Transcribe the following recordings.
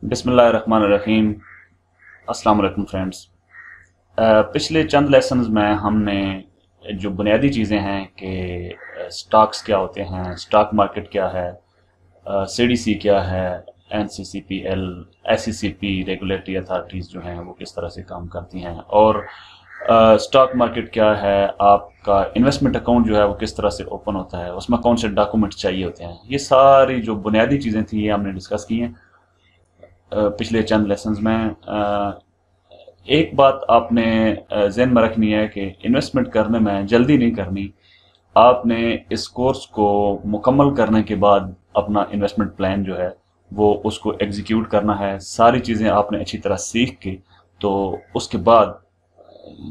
बिस्मिल्लाहिर्रहमानिर्रहीम। अस्सलाम वालेकुम फ्रेंड्स। पिछले चंद लेसन्स में हमने जो बुनियादी चीज़ें हैं कि स्टॉक्स क्या होते हैं, स्टॉक मार्केट क्या है, सीडीसी क्या है, एनसीसीपीएल, एसईसीपी रेगुलेटरी अथॉरिटीज़ जो हैं वो किस तरह से काम करती हैं, और स्टॉक मार्केट क्या है, आपका इन्वेस्टमेंट अकाउंट जो है वो किस तरह से ओपन होता है, उसमें कौन से डॉक्यूमेंट चाहिए होते हैं। ये सारी जो बुनियादी चीज़ें थी ये हमने डिस्कस की हैं पिछले चंद लेसन्स में। एक बात आपने ज़हन में रखनी है कि इन्वेस्टमेंट करने में जल्दी नहीं करनी। आपने इस कोर्स को मुकम्मल करने के बाद अपना इन्वेस्टमेंट प्लान जो है वो उसको एग्जीक्यूट करना है। सारी चीज़ें आपने अच्छी तरह सीख के तो उसके बाद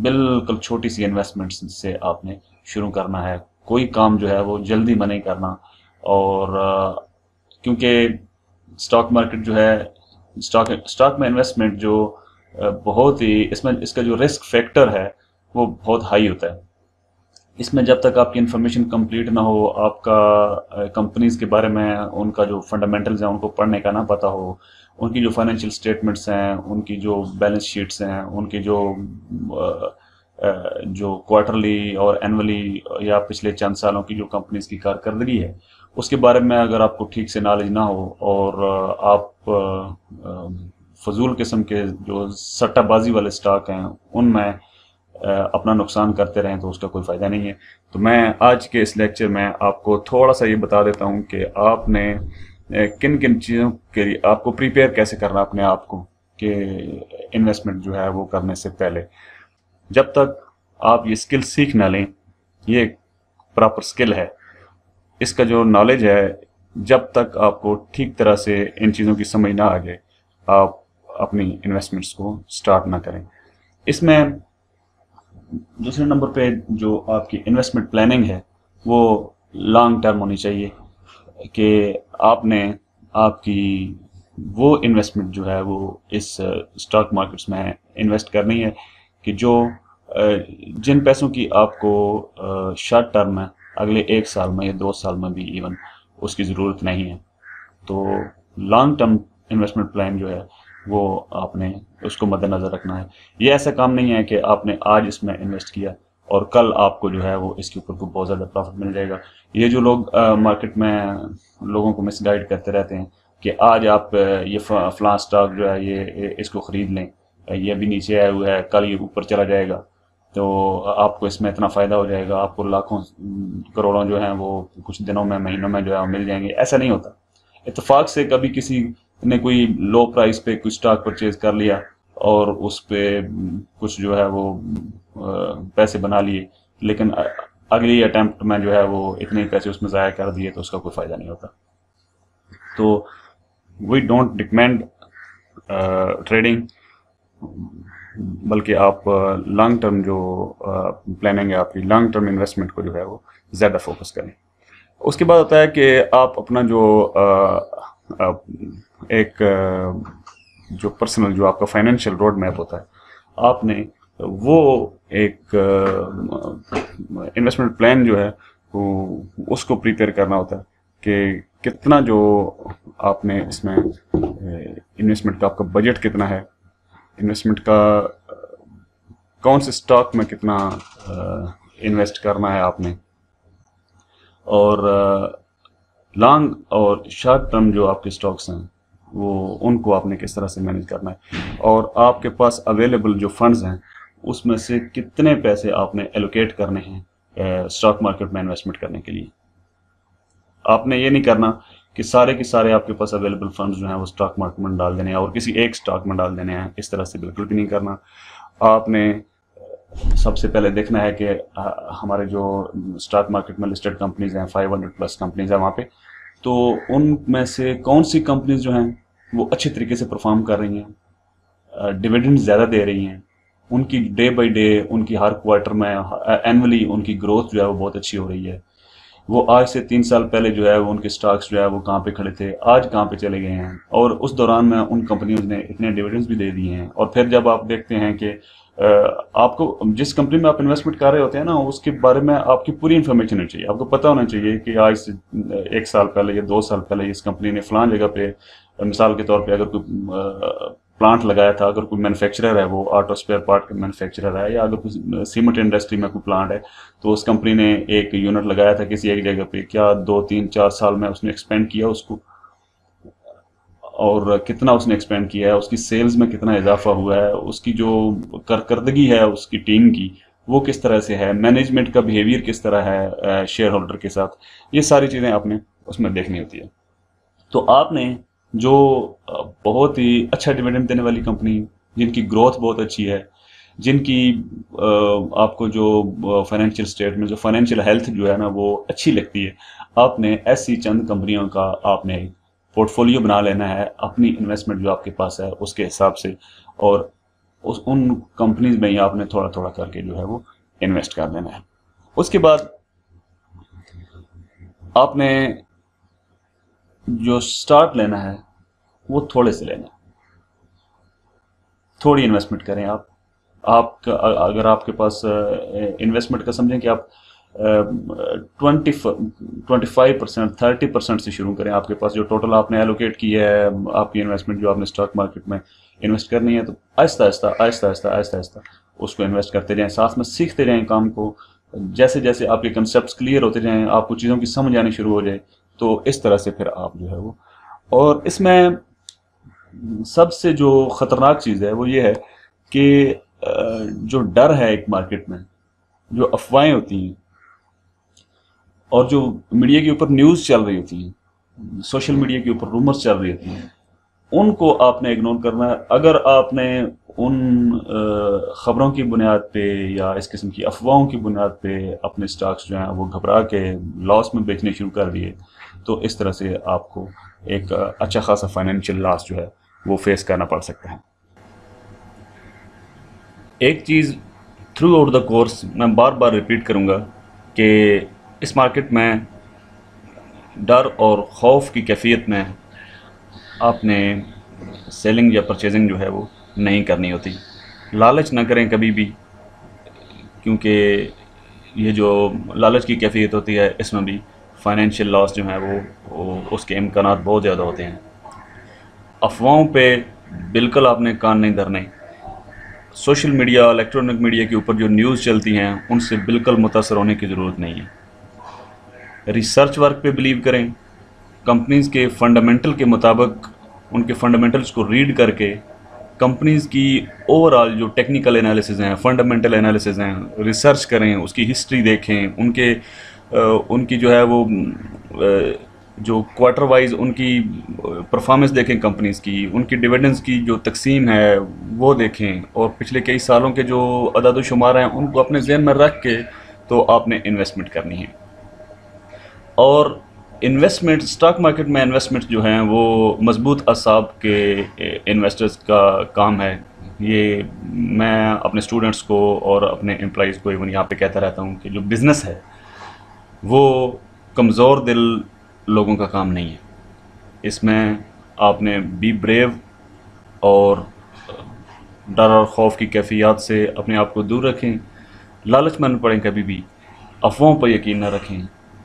बिल्कुल छोटी सी इन्वेस्टमेंट से आपने शुरू करना है। कोई काम जो है वो जल्दी में नहीं करना। और क्योंकि स्टॉक मार्केट जो है, स्टॉक में इन्वेस्टमेंट जो बहुत ही इसमें इसका जो रिस्क फैक्टर है वो बहुत हाई होता है। इसमें जब तक आपकी इन्फॉर्मेशन कंप्लीट ना हो, आपका कंपनीज के बारे में उनका जो फंडामेंटल्स हैं उनको पढ़ने का ना पता हो, उनकी जो फाइनेंशियल स्टेटमेंट्स हैं, उनकी जो बैलेंस शीट्स हैं, उनकी जो क्वार्टरली और एनुअली या पिछले चंद सालों की जो कंपनीज की कारकर्दगी है उसके बारे में अगर आपको ठीक से नॉलेज ना हो और आप फजूल किस्म के जो सट्टाबाजी वाले स्टॉक हैं उनमें अपना नुकसान करते रहें तो उसका कोई फ़ायदा नहीं है। तो मैं आज के इस लेक्चर में आपको थोड़ा सा ये बता देता हूँ कि आपने किन किन चीज़ों के लिए आपको प्रिपेयर कैसे करना अपने आप को कि इन्वेस्टमेंट जो है वो करने से पहले। जब तक आप ये स्किल सीख ना लें, ये प्रॉपर स्किल है, इसका जो नॉलेज है, जब तक आपको ठीक तरह से इन चीज़ों की समझ ना आ जाए आप अपनी इन्वेस्टमेंट्स को स्टार्ट ना करें। इसमें दूसरे नंबर पे जो आपकी इन्वेस्टमेंट प्लानिंग है वो लॉन्ग टर्म होनी चाहिए कि आपने आपकी वो इन्वेस्टमेंट जो है वो इस स्टॉक मार्केट्स में इन्वेस्ट करनी है कि जो जिन पैसों की आपको शॉर्ट टर्म में अगले 1 साल में या 2 साल में भी इवन उसकी ज़रूरत नहीं है। तो लॉन्ग टर्म इन्वेस्टमेंट प्लान जो है वो आपने उसको मद्देनज़र रखना है। ये ऐसा काम नहीं है कि आपने आज इसमें इन्वेस्ट किया और कल आपको जो है वो इसके ऊपर बहुत ज़्यादा प्रॉफिट मिल जाएगा। ये जो लोग मार्केट में लोगों को मिसगाइड करते रहते हैं कि आज आप ये फलां स्टॉक जो है ये इसको ख़रीद लें, ये अभी नीचे आया हुआ है, कल ये ऊपर चला जाएगा तो आपको इसमें इतना फ़ायदा हो जाएगा, आपको लाखों करोड़ों जो हैं वो कुछ दिनों में महीनों में जो है वो मिल जाएंगे। ऐसा नहीं होता। इत्तेफाक से कभी किसी ने कोई लो प्राइस पे कुछ स्टॉक परचेज कर लिया और उस पे कुछ जो है वो पैसे बना लिए, लेकिन अगली अटेम्प्ट में जो है वो इतने पैसे उसमें ज़ाया कर दिए तो उसका कोई फ़ायदा नहीं होता। तो वी डोंट रिकमेंड ट्रेडिंग, बल्कि आप लॉन्ग टर्म जो प्लानिंग है आपकी, लॉन्ग टर्म इन्वेस्टमेंट को जो है वो ज़्यादा फोकस करें। उसके बाद होता है कि आप अपना जो एक जो पर्सनल जो आपका फाइनेंशियल रोड मैप होता है, आपने वो एक इन्वेस्टमेंट प्लान जो है वो उसको प्रिपेयर करना होता है कि कितना जो आपने इसमें इन्वेस्टमेंट का आपका बजट कितना है, इन्वेस्टमेंट का कौन से स्टॉक में कितना इन्वेस्ट करना है आपने, और लॉन्ग और शॉर्ट टर्म जो आपके स्टॉक्स हैं वो उनको आपने किस तरह से मैनेज करना है, और आपके पास अवेलेबल जो फंड्स हैं उसमें से कितने पैसे आपने एलोकेट करने हैं स्टॉक मार्केट में इन्वेस्टमेंट करने के लिए। आपने ये नहीं करना कि सारे के सारे आपके पास अवेलेबल फंड्स जो हैं वो स्टॉक मार्केट में डाल देने हैं और किसी एक स्टॉक में डाल देने हैं। इस तरह से बिल्कुल भी नहीं करना। आपने सबसे पहले देखना है कि हमारे जो स्टॉक मार्केट में लिस्टेड कंपनीज हैं, 500 प्लस कंपनीज हैं वहाँ पे, तो उनमें से कौन सी कंपनीज जो हैं वो अच्छे तरीके से परफॉर्म कर रही हैं, डिविडेंड ज़्यादा दे रही हैं, उनकी डे बाई डे, उनकी हर क्वार्टर में, एनुअली उनकी ग्रोथ जो है वो बहुत अच्छी हो रही है। वो आज से 3 साल पहले जो है वो उनके स्टॉक्स जो है वो कहाँ पे खड़े थे, आज कहाँ पे चले गए हैं, और उस दौरान में उन कंपनियों ने इतने डिविडेंड्स भी दे दिए हैं। और फिर जब आप देखते हैं कि आपको जिस कंपनी में आप इन्वेस्टमेंट कर रहे होते हैं ना, उसके बारे में आपकी पूरी इन्फॉर्मेशन होनी चाहिए। आपको पता होना चाहिए कि आज से 1 साल पहले या 2 साल पहले इस कंपनी ने फलां जगह पे مثال کے طور پہ اگر کوئی پلانٹ لگایا تھا، اگر کوئی مینوفیکچرر ہے، وہ آٹو اسپیئر پارٹ کا مینوفیکچرر ہے، یا اگر کوئی سیمنٹ انڈسٹری میں کوئی پلانٹ ہے، تو اس کمپنی نے ایک یونٹ لگایا تھا کسی ایک جگہ پہ، کیا 2 3 4 سال میں اس نے ایکسپینڈ کیا اس کو، اور کتنا اس نے ایکسپینڈ کیا ہے، اس کی سیلز میں کتنا اضافہ ہوا ہے، اس کی جو کارکردگی ہے اس کی ٹیم کی وہ کس طرح سے ہے، مینجمنٹ کا بیہیویئر کس طرح ہے شیئر ہولڈر کے ساتھ، یہ ساری چیزیں آپ نے اس میں دیکھنی ہوتی ہے۔ تو آپ نے جو بہت ہی اچھا ڈویڈنڈ دینے والی کمپنی، جن کی گروتھ بہت اچھی ہے، جن کی آپ کو جو فائنینشیل اسٹیٹمنٹ، جو فائنینشیل ہیلتھ جو ہے نا وہ اچھی لگتی ہے، آپ نے ایسی چند کمپنیوں کا آپ نے پورٹ فولیو بنا لینا ہے اپنی انویسٹمنٹ جو آپ کے پاس ہے اس کے حساب سے، اور ان کمپنیز میں ہی آپ نے تھوڑا تھوڑا کر کے جو ہے وہ انویسٹ کر دینا ہے۔ اس کے بعد آپ نے جو سٹارٹ لینا ہے وہ تھوڑے سے لینا ہے، تھوڑی انویسٹمنٹ کریں آپ کا، اگر آپ کے پاس انویسٹمنٹ کا سمجھیں کہ آپ 25% 30% سے شروع کریں، آپ کے پاس جو ٹوٹل آپ نے ایلوکیٹ کی ہے آپ کی انویسٹمنٹ جو آپ نے اسٹاک مارکیٹ میں انویسٹ کرنی ہے، تو آہستہ آہستہ آہستہ آہستہ آہستہ آہستہ اس کو انویسٹ کرتے جائیں، ساتھ میں سیکھتے جائیں کام کو، جیسے جیسے آپ کے کنسیپٹس کلیئر ہوتے جائیں، آپ کو چیزوں کی سمجھ آنی شروع ہو جائے، تو اس طرح سے پھر آپ جو ہے وہ، اور اس میں سب سے جو خطرناک چیز ہے وہ یہ ہے کہ جو ڈر ہے ایک مارکیٹ میں، جو افواہیں ہوتی ہیں اور جو میڈیا کے اوپر نیوز چل رہی ہوتی ہیں، سوشل میڈیا کے اوپر رومرز چل رہی ہوتی ہیں، ان کو آپ نے اگنور کرنا ہے۔ اگر آپ نے ان خبروں کی بنیاد پہ یا اس قسم کی افواہوں کی بنیاد پہ اپنے سٹاکس جو ہیں وہ گھبرا کے لاس میں بیچنے شروع کر دیے، تو اس طرح سے آپ کو ایک اچھا خاصا فائنینشیل لاس جو ہے وہ فیس کرنا پڑ سکتا ہے۔ ایک چیز تھرو آؤٹ دا کورس میں بار بار ریپیٹ کروں گا کہ اس مارکیٹ میں ڈر اور خوف کی کیفیت میں آپ نے سیلنگ یا پرچیزنگ جو ہے وہ نہیں کرنی ہوتی۔ لالچ نہ کریں کبھی بھی، کیونکہ یہ جو لالچ کی کیفیت ہوتی ہے اس میں بھی فائنینشیل لاس جو ہے وہ اس کے امکانات بہت زیادہ ہوتے ہیں۔ افواہوں پہ بالکل آپ نے کان نہیں دھرنے، سوشل میڈیا، الیکٹرانک میڈیا کے اوپر جو نیوز چلتی ہیں ان سے بالکل متاثر ہونے کی ضرورت نہیں ہے۔ ریسرچ ورک پہ بلیو کریں، کمپنیز کے فنڈامنٹل کے مطابق ان کے فنڈامنٹلز کو ریڈ کر کے کمپنیز کی اوور آل جو ٹیکنیکل انالیسز ہیں، فنڈامنٹل انالیسز ہیں، ریسرچ کریں، اس کی ہسٹری دیکھیں، ان کی جو ہے وہ جو کوارٹر وائز ان کی پرفارمنس دیکھیں، کمپنیز کی ان کی ڈویڈنڈز کی جو تقسیم ہے وہ دیکھیں، اور پچھلے کئی سالوں کے جو اعداد و شمار ہیں ان کو اپنے ذہن میں رکھ کے تو آپ نے انویسٹمنٹ کرنی ہے۔ اور انویسٹمنٹ، اسٹاک مارکیٹ میں انویسٹمنٹ جو ہیں وہ مضبوط اعصاب کے انویسٹرز کا کام ہے۔ یہ میں اپنے اسٹوڈنٹس کو اور اپنے امپلائیز کو ایون یہاں پہ کہتا رہتا ہوں کہ جو بزنس ہے وہ کمزور دل لوگوں کا کام نہیں ہے، اس میں آپ نے بی بریو اور ڈر اور خوف کی کیفیات سے اپنے آپ کو دور رکھیں، لالچ میں نہ پڑیں کبھی بھی، افواہوں پر یقین نہ رکھیں،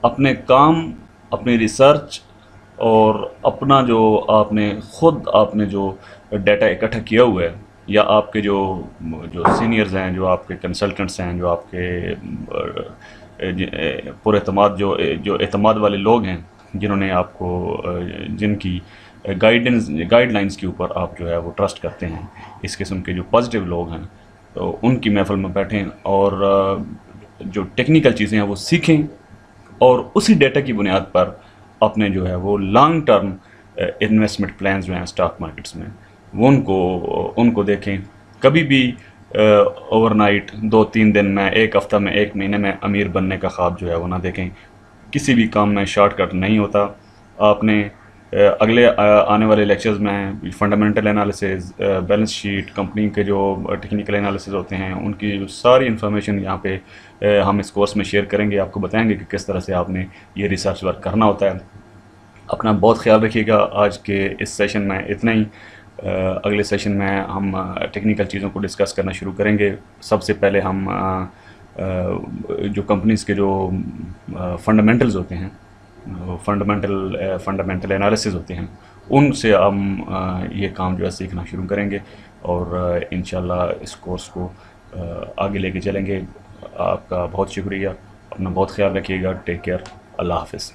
اپنے کام، اپنی ریسرچ اور اپنا جو آپ نے جو ڈیٹا اکٹھا کیا ہوا ہے، یا آپ کے جو سینئرز ہیں، جو آپ کے کنسلٹنٹس ہیں، جو آپ کے پر اعتماد جو اعتماد والے لوگ ہیں، جنہوں نے آپ کو جن کی گائیڈ لائنز کے اوپر آپ جو ہے وہ ٹرسٹ کرتے ہیں، اس قسم کے جو پازیٹیو لوگ ہیں، تو ان کی محفل میں بیٹھیں اور جو ٹیکنیکل چیزیں ہیں وہ سیکھیں، اور اسی ڈیٹا کی بنیاد پر اپنے جو ہے وہ لانگ ٹرم انویسٹمنٹ پلانز جو ہیں اسٹاک مارکیٹس میں وہ ان کو دیکھیں۔ کبھی بھی اوور نائٹ 2 3 دن میں، ایک ہفتہ میں، ایک مہینے میں امیر بننے کا خواب جو ہے وہ نہ دیکھیں۔ کسی بھی کام میں شارٹ کٹ نہیں ہوتا۔ آپ نے اگلے آنے والے لیکچرز میں fundamental analysis, balance sheet, company کے جو ٹیکنیکل انالیسز ہوتے ہیں ان کی ساری انفارمیشن یہاں پہ ہم اس کورس میں شیئر کریں گے، آپ کو بتائیں گے کہ کس طرح سے آپ نے یہ ریسرچ ورک کرنا ہوتا ہے۔ اپنا بہت خیال رکھیے گا۔ آج کے اس سیشن میں اتنا ہی، اگلے سیشن میں ہم ٹیکنیکل چیزوں کو ڈسکس کرنا شروع کریں گے۔ سب سے پہلے ہم جو کمپنیز کے جو فنڈامنٹلز ہوتے ہیں، فنڈامنٹل انالیسز ہوتے ہیں، ان سے ہم یہ کام جو ہے سیکھنا شروع کریں گے، اور انشاءاللہ اس کورس کو آگے لے کے چلیں گے۔ آپ کا بہت شکریہ، اپنا بہت خیال رکھیے گا، ٹیک کیئر، اللہ حافظ۔